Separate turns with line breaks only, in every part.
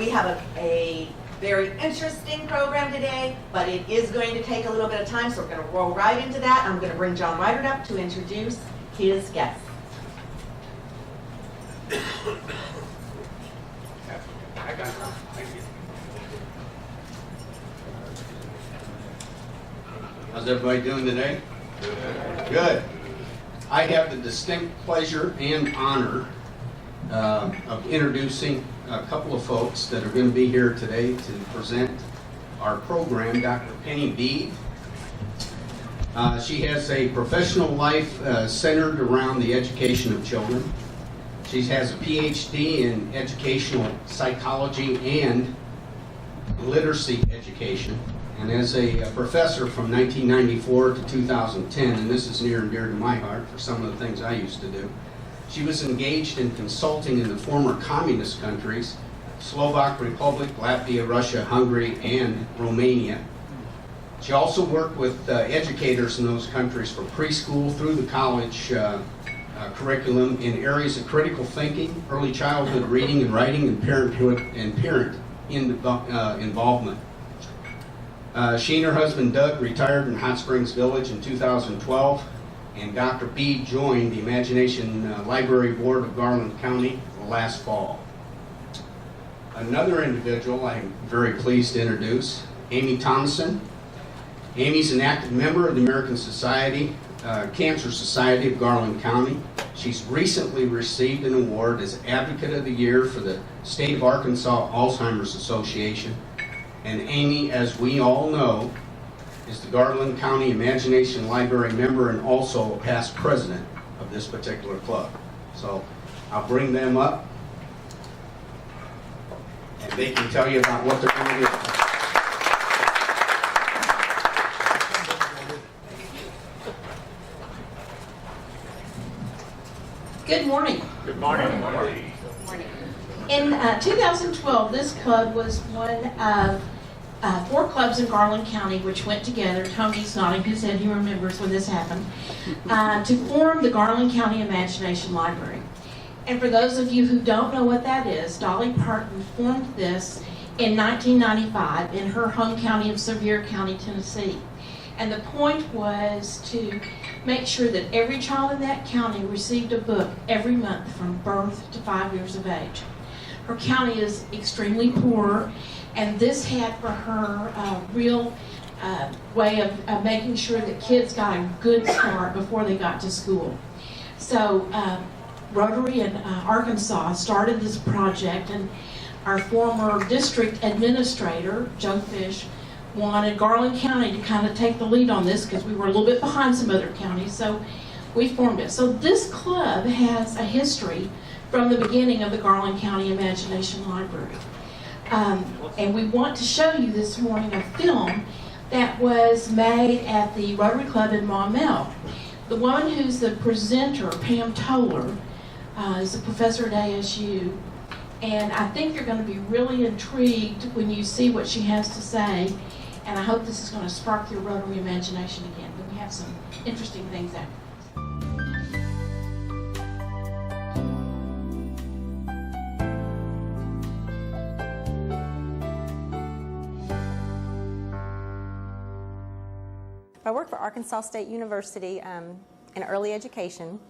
We have a very interesting program today, but it is going to take a little bit of time, so we're going to roll right into that. I'm going to bring John Reitert up to introduce his guest.
How's everybody doing today? Good. I have the distinct pleasure and honor of introducing a couple of folks that are going to be here today to present our program. Dr. Penny Bede. She has a professional life centered around the education of children. She has a PhD in educational psychology and literacy education, and as a professor from 1994 to 2010, and this is near and dear to my heart for some of the things I used to do, she was engaged in consulting in the former communist countries, Slovak Republic, Latvia, Russia, Hungary, and Romania. She also worked with educators in those countries for preschool through the college curriculum in areas of critical thinking, early childhood reading and writing, and parenthood and parent involvement. She and her husband Doug retired in Hot Springs Village in 2012, and Dr. Bede joined the Imagination Library Board of Garland County last fall. Another individual I'm very pleased to introduce, Amy Thomason. Amy's an active member of the American Cancer Society of Garland County. She's recently received an award as Advocate of the Year for the State of Arkansas Alzheimer's Association. And Amy, as we all know, is the Garland County Imagination Library member and also a past president of this particular club. So I'll bring them up and they can tell you about what they're going to do.
Good morning.
Good morning. Good morning.
Good morning. In 2012, this club was one of 4 clubs in Garland County which went together. Tony's nodding his head, he remembers when this happened, to form the Garland County Imagination Library. And for those of you who don't know what that is, Dolly Parton formed this in 1995 in her home county of Sevier County, Tennessee. And the point was to make sure that every child in that county received a book every month from birth to 5 years of age. Her county is extremely poor, and this had for her a real way of making sure that kids got a good start before they got to school. So Rotary in Arkansas started this project, and our former district administrator, Joe Fish, wanted Garland County to kind of take the lead on this because we were a little bit behind some other counties, so we formed it. So this club has a history from the beginning of the Garland County Imagination Library. And we want to show you this morning a film that was made at the Rotary Club in Maumelle. The woman who's the presenter, Pam Toller, is a professor at ASU, and I think you're going to be really intrigued when you see what she has to say. And I hope this is going to spark your Rotary imagination again. But we have some interesting things after this.
I work for Arkansas State University in early education.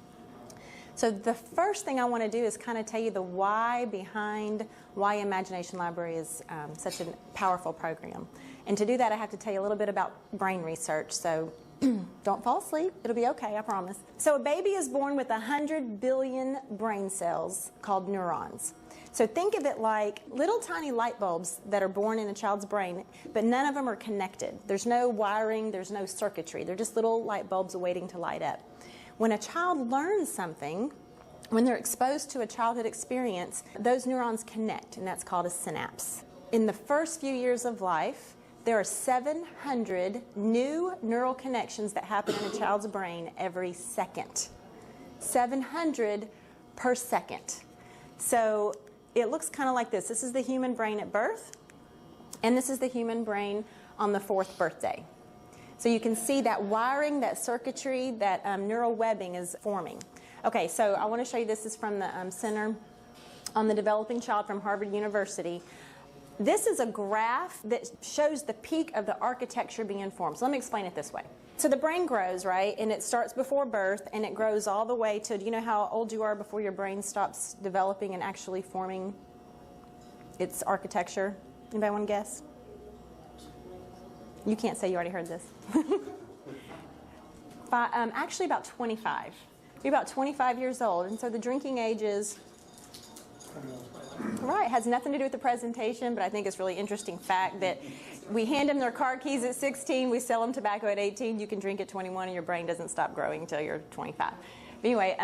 So the first thing I want to do is kind of tell you the why behind why Imagination Library is such a powerful program. And to do that, I have to tell you a little bit about brain research. So don't fall asleep. It'll be okay, I promise. So a baby is born with 100 billion brain cells called neurons. So think of it like little tiny light bulbs that are born in a child's brain, but none of them are connected. There's no wiring, there's no circuitry. They're just little light bulbs waiting to light up. When a child learns something, when they're exposed to a childhood experience, those neurons connect, and that's called a synapse. In the first few years of life, there are 700 new neural connections that happen in a child's brain every second. 700 per second. So it looks kind of like this. This is the human brain at birth, and this is the human brain on the 4th birthday. So you can see that wiring, that circuitry, that neural webbing is forming. Okay, so I want to show you, this is from the Center on the Developing Child from Harvard University. This is a graph that shows the peak of the architecture being formed. So let me explain it this way. So the brain grows, right? And it starts before birth, and it grows all the way to, do you know how old you are before your brain stops developing and actually forming its architecture? Anybody want to guess? You can't say you already heard this. Actually about 25. You're about 25 years old, and so the drinking age is, right, has nothing to do with the presentation, but I think it's a really interesting fact that we hand them their car keys at 16, we sell them tobacco at 18, you can drink at 21, and your brain doesn't stop growing until you're 25. But anyway,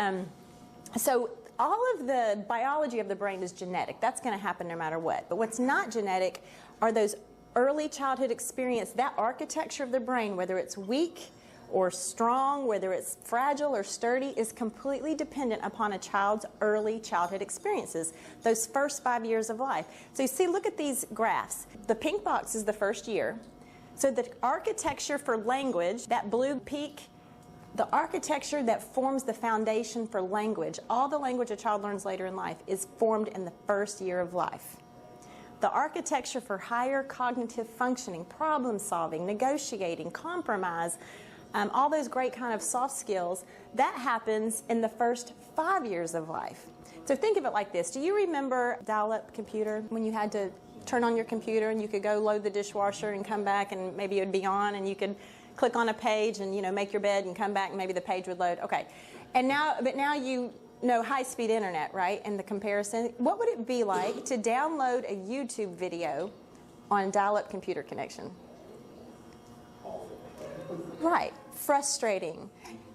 so all of the biology of the brain is genetic. That's going to happen no matter what. But what's not genetic are those early childhood experience, that architecture of the brain, whether it's weak or strong, whether it's fragile or sturdy, is completely dependent upon a child's early childhood experiences, those first 5 years of life. So you see, look at these graphs. The pink box is the first year. So the architecture for language, that blue peak, the architecture that forms the foundation for language, all the language a child learns later in life, is formed in the first year of life. The architecture for higher cognitive functioning, problem solving, negotiating, compromise, all those great kind of soft skills, that happens in the first 5 years of life. So think of it like this. Do you remember dial-up computer, when you had to turn on your computer and you could go load the dishwasher and come back and maybe it would be on and you could click on a page and, you know, make your bed and come back and maybe the page would load? Okay. And now you know high-speed internet, right? And the comparison. What would it be like to download a YouTube video on dial-up computer connection? Right. Frustrating.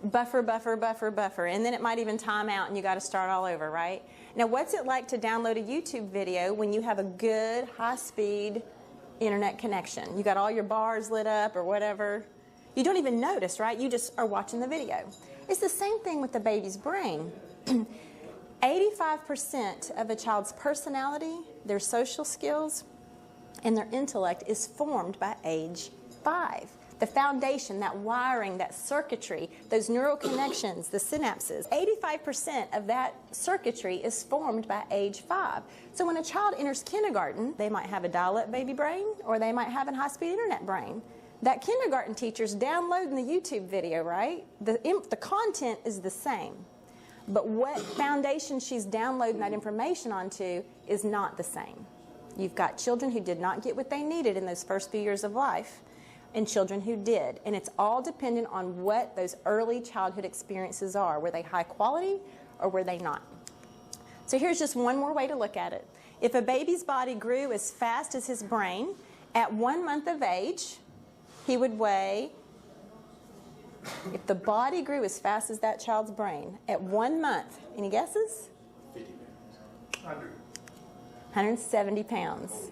Buffer, and then it might even time out and you got to start all over, right? Now, what's it like to download a YouTube video when you have a good high-speed internet connection? You got all your bars lit up or whatever. You don't even notice, right? You just are watching the video. It's the same thing with the baby's brain. 85% of a child's personality, their social skills, and their intellect is formed by age 5. The foundation, that wiring, that circuitry, those neural connections, the synapses, 85% of that circuitry is formed by age 5. So when a child enters kindergarten, they might have a dial-up baby brain or they might have a high-speed internet brain. That kindergarten teacher's downloading the YouTube video, right? The content is the same. But what foundation she's downloading that information onto is not the same. You've got children who did not get what they needed in those first few years of life, and children who did. And it's all dependent on what those early childhood experiences are. Were they high quality or were they not? So here's just one more way to look at it. If a baby's body grew as fast as his brain, at 1 month of age, he would weigh, if the body grew as fast as that child's brain, at 1 month, any guesses?
50 pounds.
170 pounds.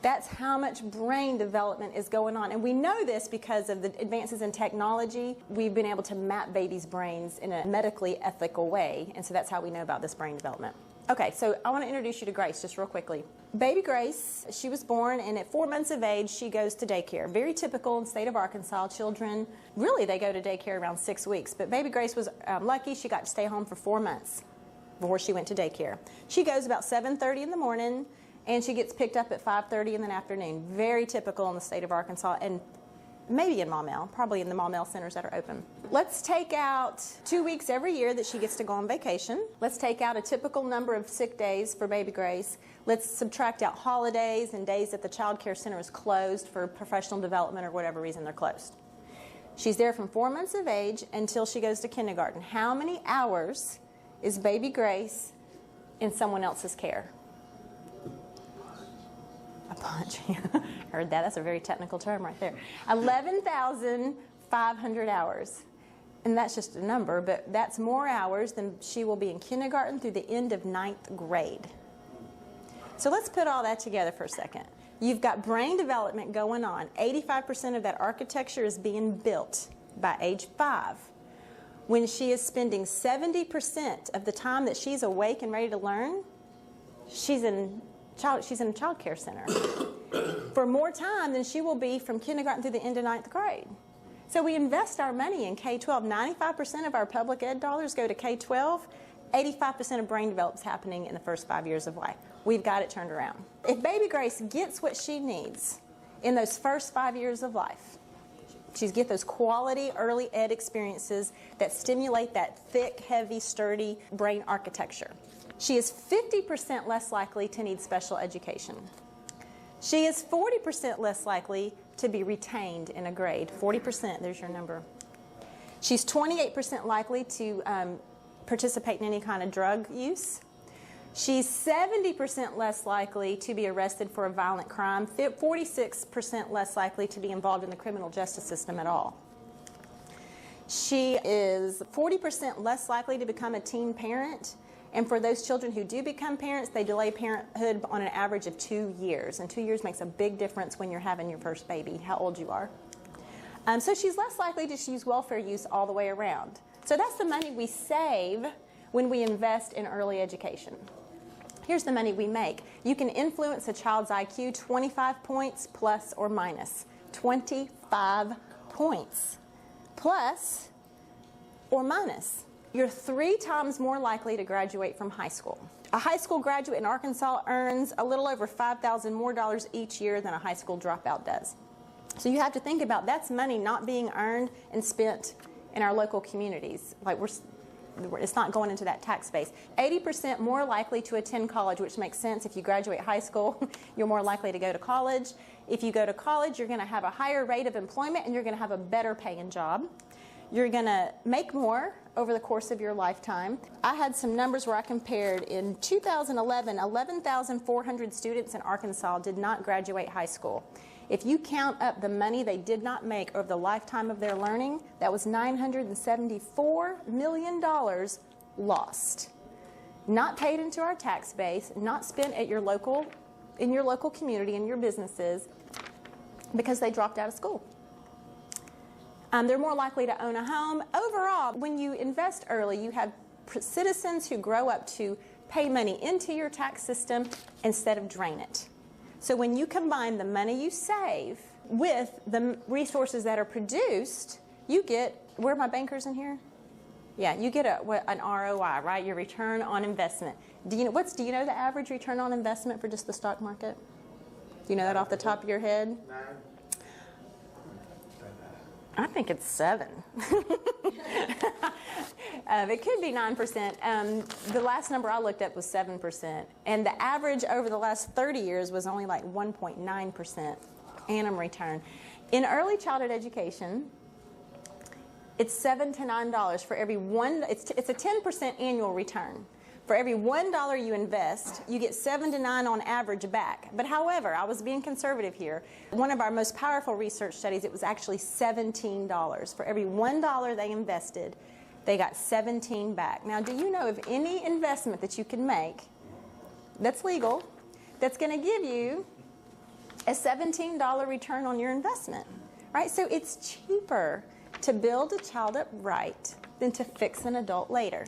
That's how much brain development is going on. And we know this because of the advances in technology. We've been able to map babies' brains in a medically ethical way. And so that's how we know about this brain development. Okay, so I want to introduce you to Grace just real quickly. Baby Grace, she was born, and at 4 months of age, she goes to daycare. Very typical in the state of Arkansas. Children, really, they go to daycare around 6 weeks. But baby Grace was lucky. She got to stay home for 4 months before she went to daycare. She goes about 7:30 in the morning, and she gets picked up at 5:30 in the afternoon. Very typical in the state of Arkansas, and maybe in Maumelle, probably in the Maumelle centers that are open. Let's take out 2 weeks every year that she gets to go on vacation. Let's take out a typical number of sick days for baby Grace. Let's subtract out holidays and days that the child care center is closed for professional development or whatever reason they're closed. She's there from 4 months of age until she goes to kindergarten. How many hours is baby Grace in someone else's care? A bunch. Heard that. That's a very technical term right there. 11,500 hours. And that's just a number, but that's more hours than she will be in kindergarten through the end of 9th grade. So let's put all that together for a second. You've got brain development going on. 85% of that architecture is being built by age 5. When she is spending 70% of the time that she's awake and ready to learn, she's in a child care center for more time than she will be from kindergarten through the end of 9th grade. So we invest our money in K-12. 95% of our public ed dollars go to K-12. 85% of brain development is happening in the first 5 years of life. we've got it turned around. If baby Grace gets what she needs in those first 5 years of life, she's get those quality early ed experiences that stimulate that thick, heavy, sturdy brain architecture. She is 50% less likely to need special education. She is 40% less likely to be retained in a grade. 40%, there's your number. She's 28% likely to participate in any kind of drug use. She's 70% less likely to be arrested for a violent crime, 46% less likely to be involved in the criminal justice system at all. She is 40% less likely to become a teen parent, and for those children who do become parents, they delay parenthood on an average of 2 years, and 2 years makes a big difference when you're having your first baby, how old you are. So she's less likely to use welfare use all the way around. So that's the money we save when we invest in early education. Here's the money we make. You can influence a child's IQ 25 points plus or minus. 25 points plus or minus. You're 3 times more likely to graduate from high school. A high school graduate in Arkansas earns a little over $5,000 more each year than a high school dropout does. So you have to think about that's money not being earned and spent in our local communities. Like it's not going into that tax base. 80% more likely to attend college, which makes sense. If you graduate high school, you're more likely to go to college. If you go to college, you're going to have a higher rate of employment and you're going to have a better paying job. You're going to make more over the course of your lifetime. I had some numbers where I compared. In 2011, 11,400 students in Arkansas did not graduate high school. If you count up the money they did not make over the lifetime of their learning, that was $974 million lost. Not paid into our tax base, not spent at your local, in your local community, in your businesses, because they dropped out of school. They're more likely to own a home. Overall, when you invest early, you have citizens who grow up to pay money into your tax system instead of drain it. So when you combine the money you save with the resources that are produced, you get, where are my bankers in here? Yeah, you get an ROI, right? Your return on investment. Do you know the average return on investment for just the stock market? Do you know that off the top of your head?
9.
I think it's 7. It could be 9%. The last number I looked at was 7%. And the average over the last 30 years was only like 1.9% annum return. In early childhood education, it's $7 to $9 for every one. It's a 10% annual return. For every $1 you invest, you get 7 to 9 on average back. But however, I was being conservative here. One of our most powerful research studies, it was actually $17. For every $1 they invested, they got 17 back. Now, do you know of any investment that you can make that's legal, that's going to give you a $17 return on your investment? Right? So it's cheaper to build a child up right than to fix an adult later.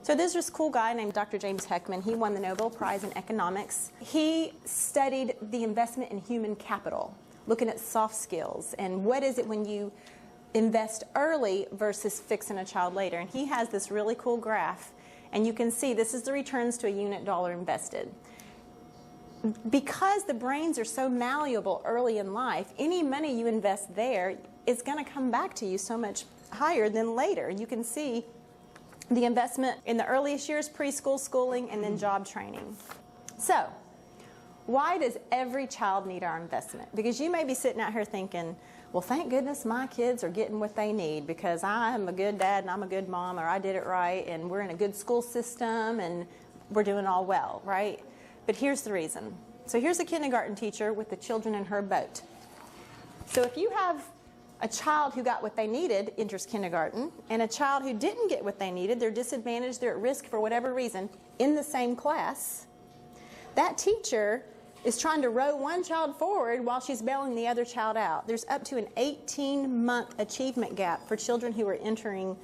So there's this cool guy named Dr. James Heckman. He won the Nobel Prize in economics. He studied the investment in human capital, looking at soft skills and what is it when you invest early versus fixing a child later. And he has this really cool graph, and you can see this is the returns to a unit dollar invested. Because the brains are so malleable early in life, any money you invest there is going to come back to you so much higher than later. You can see the investment in the earliest years, preschool, schooling, and then job training. So, why does every child need our investment? Because you may be sitting out here thinking, well, thank goodness my kids are getting what they need because I'm a good dad and I'm a good mom, or I did it right and we're in a good school system and we're doing all well, right? But here's the reason. So here's a kindergarten teacher with the children in her boat. So if you have a child who got what they needed enters kindergarten, and a child who didn't get what they needed, they're disadvantaged, they're at risk for whatever reason, in the same class, that teacher is trying to row one child forward while she's bailing the other child out. There's up to an 18-month achievement gap for children who are entering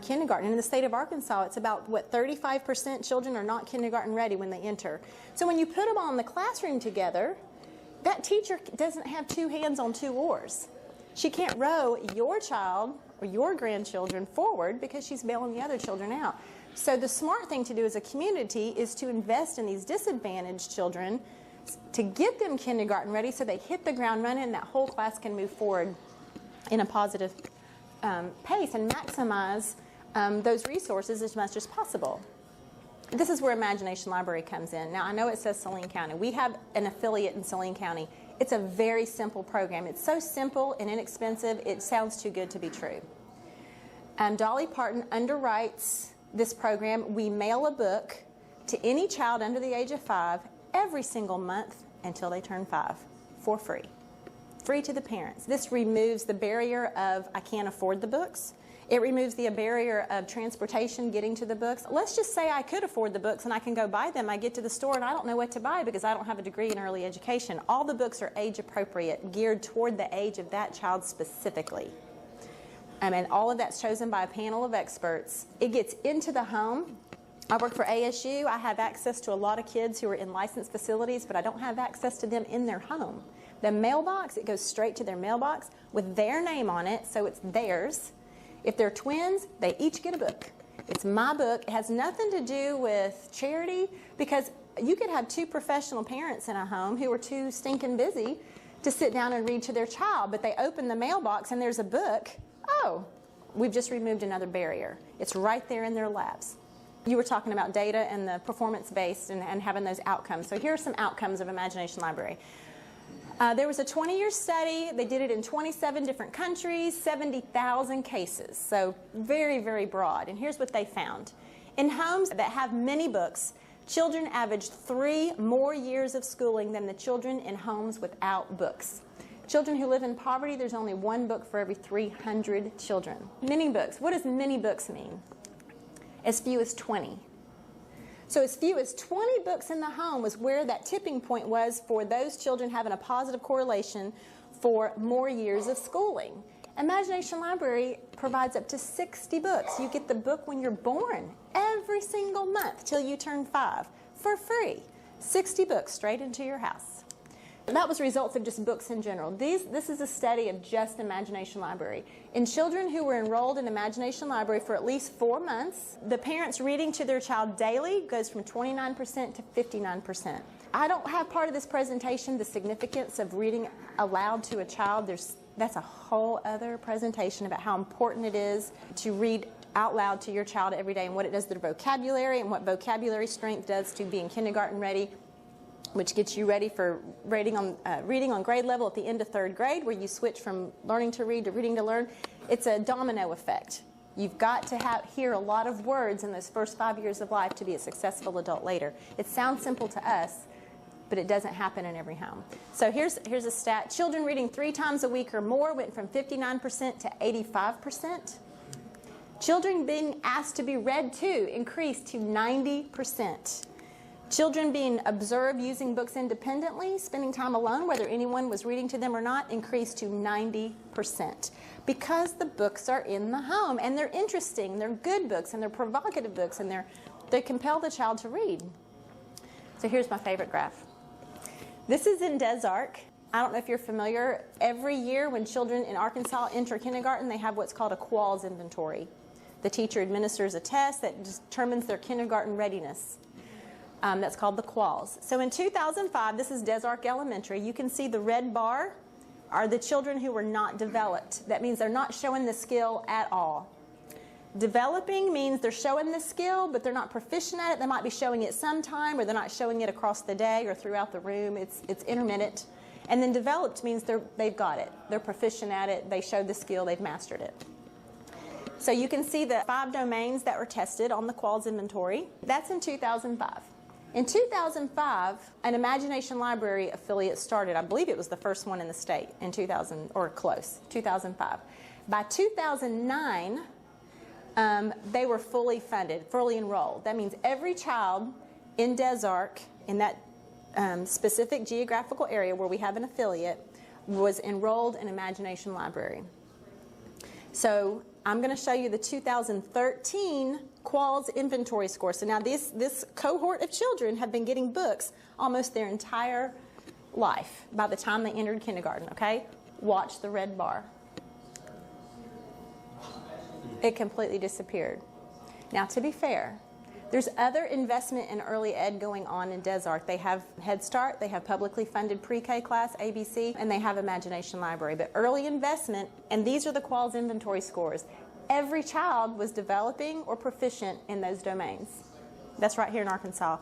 kindergarten. In the state of Arkansas, it's about, 35% children are not kindergarten ready when they enter. So when you put them all in the classroom together, that teacher doesn't have two hands on two oars. She can't row your child or your grandchildren forward because she's bailing the other children out. So the smart thing to do as a community is to invest in these disadvantaged children to get them kindergarten ready so they hit the ground running and that whole class can move forward in a positive pace and maximize those resources as much as possible. This is where Imagination Library comes in. Now, I know it says Saline County. We have an affiliate in Saline County. It's a very simple program. It's so simple and inexpensive, it sounds too good to be true. Dolly Parton underwrites this program. We mail a book to any child under the age of 5 every single month until they turn 5 for free. Free to the parents. This removes the barrier of I can't afford the books. It removes the barrier of transportation getting to the books. Let's just say I could afford the books and I can go buy them. I get to the store and I don't know what to buy because I don't have a degree in early education. All the books are age appropriate, geared toward the age of that child specifically. And all of that's chosen by a panel of experts. It gets into the home. I work for ASU. I have access to a lot of kids who are in licensed facilities, but I don't have access to them in their home. The mailbox, it goes straight to their mailbox with their name on it, so it's theirs. If they're twins, they each get a book. It's my book. It has nothing to do with charity because you could have 2 professional parents in a home who are too stinking busy to sit down and read to their child, but they open the mailbox and there's a book. Oh, we've just removed another barrier. It's right there in their laps. You were talking about data and the performance-based and having those outcomes. So here are some outcomes of Imagination Library. There was a 20-year study. They did it in 27 different countries, 70,000 cases. So very, very broad. And here's what they found. In homes that have many books, children averaged 3 more years of schooling than the children in homes without books. Children who live in poverty, there's only 1 book for every 300 children. Many books. What does many books mean? As few as 20. So as few as 20 books in the home was where that tipping point was for those children having a positive correlation for more years of schooling. Imagination Library provides up to 60 books. You get the book when you're born every single month till you turn 5 for free. 60 books straight into your house. And that was results of just books in general. This is a study of just Imagination Library. In children who were enrolled in Imagination Library for at least 4 months, the parents reading to their child daily goes from 29% to 59%. I don't have part of this presentation, the significance of reading aloud to a child. That's a whole other presentation about how important it is to read out loud to your child every day and what it does to their vocabulary and what vocabulary strength does to being kindergarten ready, which gets you ready for reading on grade level at the end of 3rd grade, where you switch from learning to read to reading to learn. It's a domino effect. You've got to hear a lot of words in those first 5 years of life to be a successful adult later. It sounds simple to us, but it doesn't happen in every home. So here's a stat. Children reading 3 times a week or more went from 59% to 85%. Children being asked to be read to increased to 90%. Children being observed using books independently, spending time alone, whether anyone was reading to them or not, increased to 90%. Because the books are in the home, and they're interesting, they're good books, and they're provocative books, and they compel the child to read. So here's my favorite graph. This is in Des Arc. I don't know if you're familiar. Every year when children in Arkansas enter kindergarten, they have what's called a quals inventory. The teacher administers a test that determines their kindergarten readiness. That's called the quals. So in 2005, this is Des Arc Elementary. You can see the red bar are the children who were not developed. That means they're not showing the skill at all. Developing means they're showing the skill, but they're not proficient at it. They might be showing it sometime, or they're not showing it across the day or throughout the room. It's intermittent. And then developed means they've got it. They're proficient at it. They showed the skill. They've mastered it. So you can see the 5 domains that were tested on the quals inventory. That's in 2005. In 2005, an Imagination Library affiliate started. I believe it was the first one in the state in 2000, or close, 2005. By 2009, they were fully funded, fully enrolled. That means every child in Des Arc, in that specific geographical area where we have an affiliate, was enrolled in Imagination Library. So I'm going to show you the 2013 quals inventory score. So now this cohort of children have been getting books almost their entire life by the time they entered kindergarten, okay? Watch the red bar. It completely disappeared. Now, to be fair, there's other investment in early ed going on in Des Arc. They have Head Start, they have publicly funded pre-K class, ABC, and they have Imagination Library. But early investment, and these are the Qualls inventory scores, every child was developing or proficient in those domains. That's right here in Arkansas.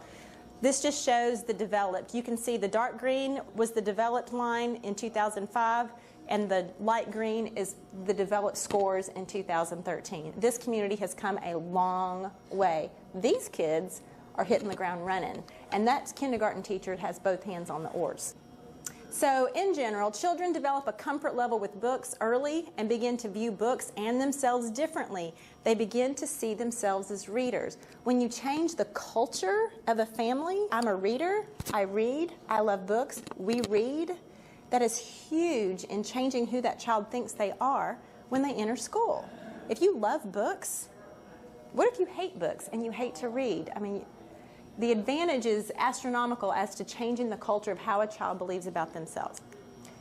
This just shows the developed. You can see the dark green was the developed line in 2005, and the light green is the developed scores in 2013. This community has come a long way. These kids are hitting the ground running, and that kindergarten teacher has both hands on the oars. So in general, children develop a comfort level with books early and begin to view books and themselves differently. They begin to see themselves as readers. When you change the culture of a family, I'm a reader, I read, I love books, we read, that is huge in changing who that child thinks they are when they enter school. If you love books, what if you hate books and you hate to read? I mean, the advantage is astronomical as to changing the culture of how a child believes about themselves.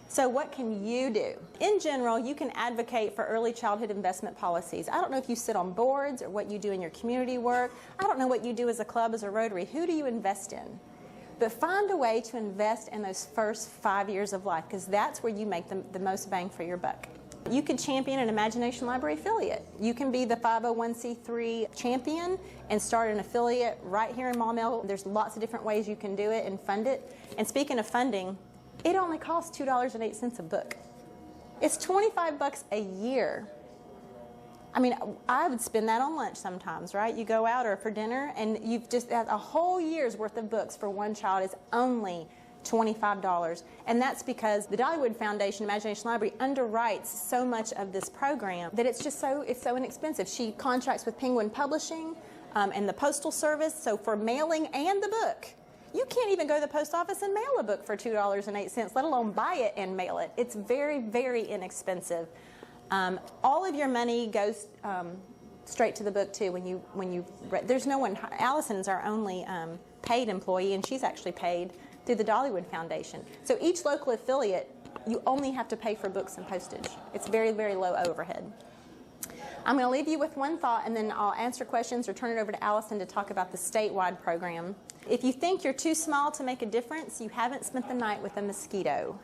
So what can you do? In general, you can advocate for early childhood investment policies. I don't know if you sit on boards or what you do in your community work. I don't know what you do as a club, as a Rotary. Who do you invest in? But find a way to invest in those first 5 years of life, because that's where you make the most bang for your buck. You could champion an Imagination Library affiliate. You can be the 501c3 champion and start an affiliate right here in Maumelle. There's lots of different ways you can do it and fund it. And speaking of funding, it only costs $2.08 a book. It's $25 a year. I mean, I would spend that on lunch sometimes, right? You go out or for dinner, and you've just had a whole year's worth of books for one child is only $25. And that's because the Dollywood Foundation Imagination Library underwrites so much of this program that it's so inexpensive. She contracts with Penguin Publishing and the Postal Service, so for mailing and the book. You can't even go to the post office and mail a book for $2.08, let alone buy it and mail it. It's very, very inexpensive. All of your money goes straight to the book too. There's no one. Allison's our only paid employee, and she's actually paid through the Dollywood Foundation. So each local affiliate, you only have to pay for books and postage. It's very, very low overhead. I'm going to leave you with one thought, and then I'll answer questions or turn it over to Allison to talk about the statewide program. If you think you're too small to make a difference, you haven't spent the night with a mosquito.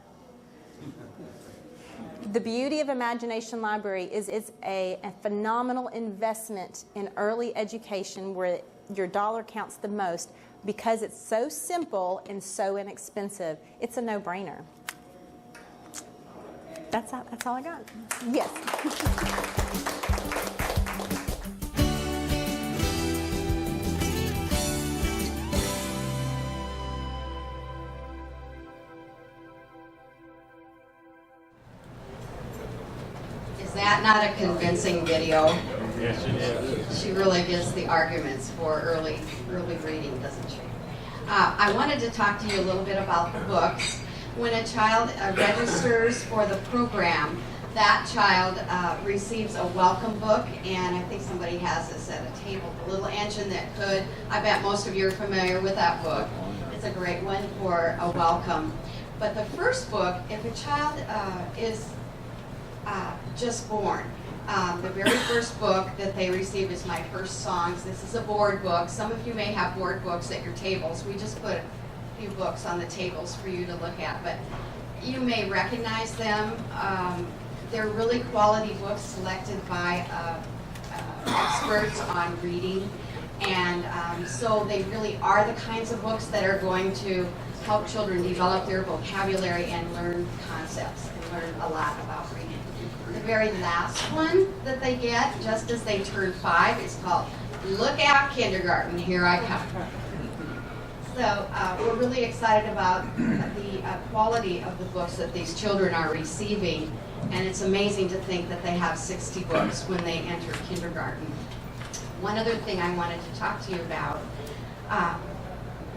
The beauty of Imagination Library is it's a phenomenal investment in early education where your dollar counts the most because it's so simple and so inexpensive. It's a no-brainer. That's all I got. Yes.
Is that not a convincing video?
Yes, it is.
She really gives the arguments for early reading, doesn't she? I wanted to talk to you a little bit about the books. When a child registers for the program, that child receives a welcome book, and I think somebody has this at a table, The Little Engine That Could. I bet most of you are familiar with that book. It's a great one for a welcome. But the first book, if a child is just born, the very first book that they receive is My First Songs. This is a board book. Some of you may have board books at your tables. We just put a few books on the tables for you to look at, but you may recognize them. They're really quality books selected by experts on reading, and so they really are the kinds of books that are going to help children develop their vocabulary and learn concepts and learn a lot about reading. The very last one that they get, just as they turn 5, is called Look Out Kindergarten, Here I Come. So we're really excited about the quality of the books that these children are receiving, and it's amazing to think that they have 60 books when they enter kindergarten. One other thing I wanted to talk to you about,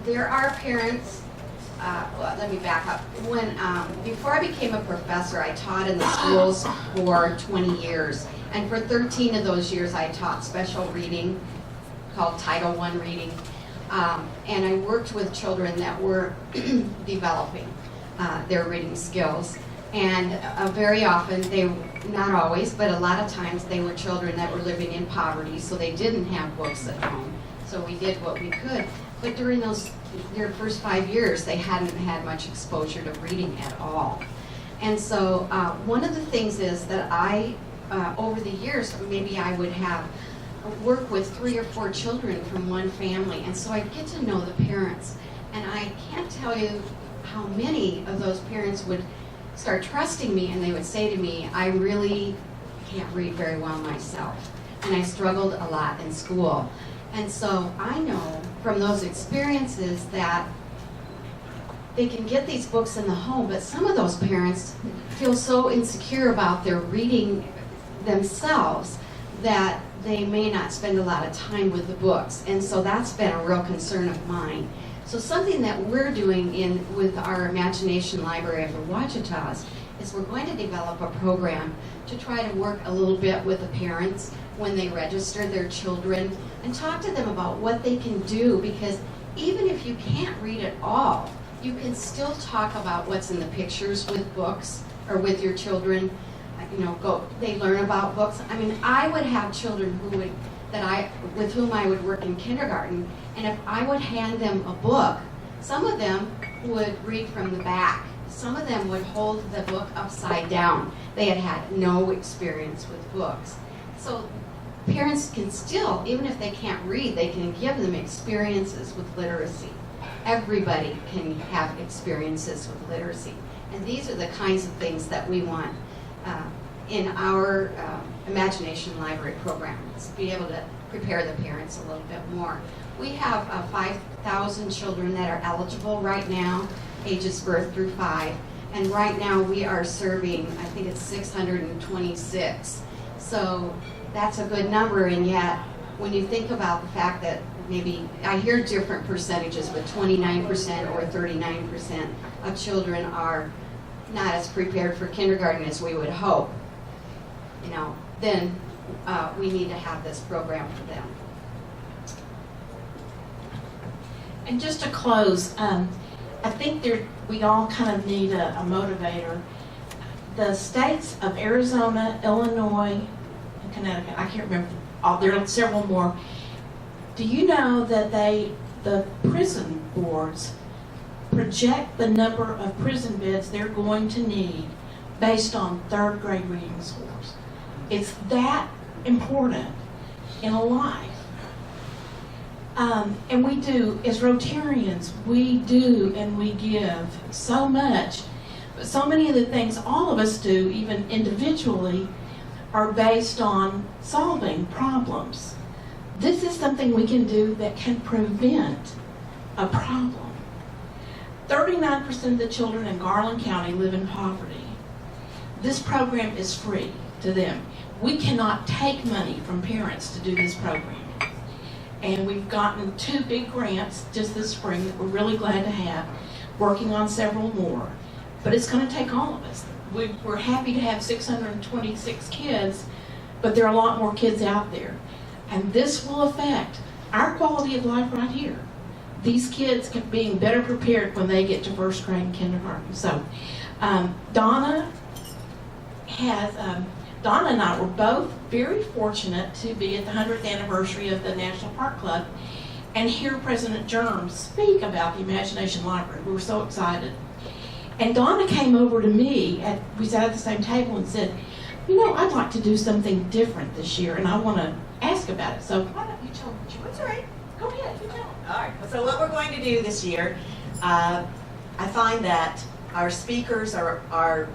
there are parents. Well, let me back up. Before I became a professor, I taught in the schools for 20 years. And for 13 of those years, I taught special reading called Title I reading. And I worked with children that were developing their reading skills. And very often, not always, but a lot of times, they were children that were living in poverty, so they didn't have books at home. So we did what we could. But during their first 5 years, they hadn't had much exposure to reading at all. And so one of the things is that over the years, maybe I would have work with 3 or 4 children from one family, and so I get to know the parents. And I can't tell you how many of those parents would start trusting me, and they would say to me, I really can't read very well myself, and I struggled a lot in school. And so I know from those experiences that they can get these books in the home, but some of those parents feel so insecure about their reading themselves that they may not spend a lot of time with the books. And so that's been a real concern of mine. So something that we're doing with our Imagination Library of the Ouachitas is we're going to develop a program to try to work a little bit with the parents when they register their children and talk to them about what they can do, because even if you can't read at all, you can still talk about what's in the pictures with books or with your children. They learn about books. I mean, I would have children with whom I would work in kindergarten, and if I would hand them a book, some of them would read from the back. Some of them would hold the book upside down. They had had no experience with books. So parents can still, even if they can't read, they can give them experiences with literacy. Everybody can have experiences with literacy. And these are the kinds of things that we want in our Imagination Library program, to be able to prepare the parents a little bit more. We have 5,000 children that are eligible right now, ages birth through 5, and right now we are serving, I think it's 626. So that's a good number, and yet when you think about the fact that maybe, I hear different percentages, but 29% or 39% of children are not as prepared for kindergarten as we would hope, then we need to have this program for them.
And just to close, I think we all kind of need a motivator. The states of Arizona, Illinois, and Connecticut, I can't remember, there are several more. Do you know that the prison boards project the number of prison beds they're going to need based on 3rd grade reading scores? It's that important in a life. And we do, as Rotarians, we do and we give so much. But so many of the things all of us do, even individually, are based on solving problems. This is something we can do that can prevent a problem. 39% of the children in Garland County live in poverty. This program is free to them. We cannot take money from parents to do this program. And we've gotten 2 big grants just this spring that we're really glad to have, working on several more. But it's going to take all of us. We're happy to have 626 kids, but there are a lot more kids out there. And this will affect our quality of life right here. These kids being better prepared when they get to 1st grade and kindergarten. So Donna and I were both very fortunate to be at the 100th anniversary of the National Park Club and hear President Germ speak about the Imagination Library. We were so excited. And Donna came over to me, we sat at the same table and said, I'd like to do something different this year and I want to ask about it. So why don't you tell me what you want?
That's all right.
Go ahead, you tell me.
All right, so what we're going to do this year, I find that our speakers are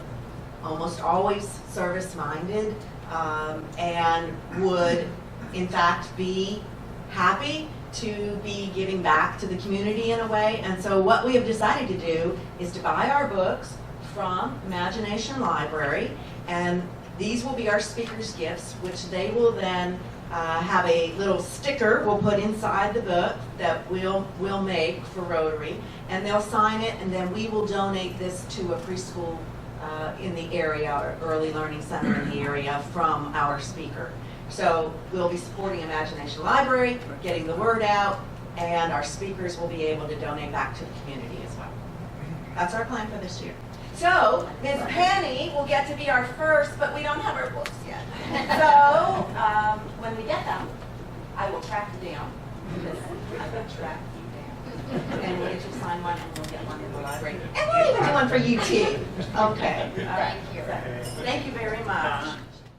almost always service-minded and would, in fact, be happy to be giving back to the community in a way. And so what we have decided to do is to buy our books from Imagination Library, and these will be our speakers' gifts, which they will then have a little sticker we'll put inside the book that we'll make for Rotary, and they'll sign it, and then we will donate this to a preschool in the area, or early learning center in the area, from our speaker. So we'll be supporting Imagination Library, getting the word out, and our speakers will be able to donate back to the community as well. That's our plan for this year. So, Ms. Penny will get to be our first, but we don't have our books yet. So, when we get them, I will track you down. I will track you down. And we'll get you to sign one, and we'll get one in the library. And we'll even do one for you too. Okay.
Thank you.
Thank you very much.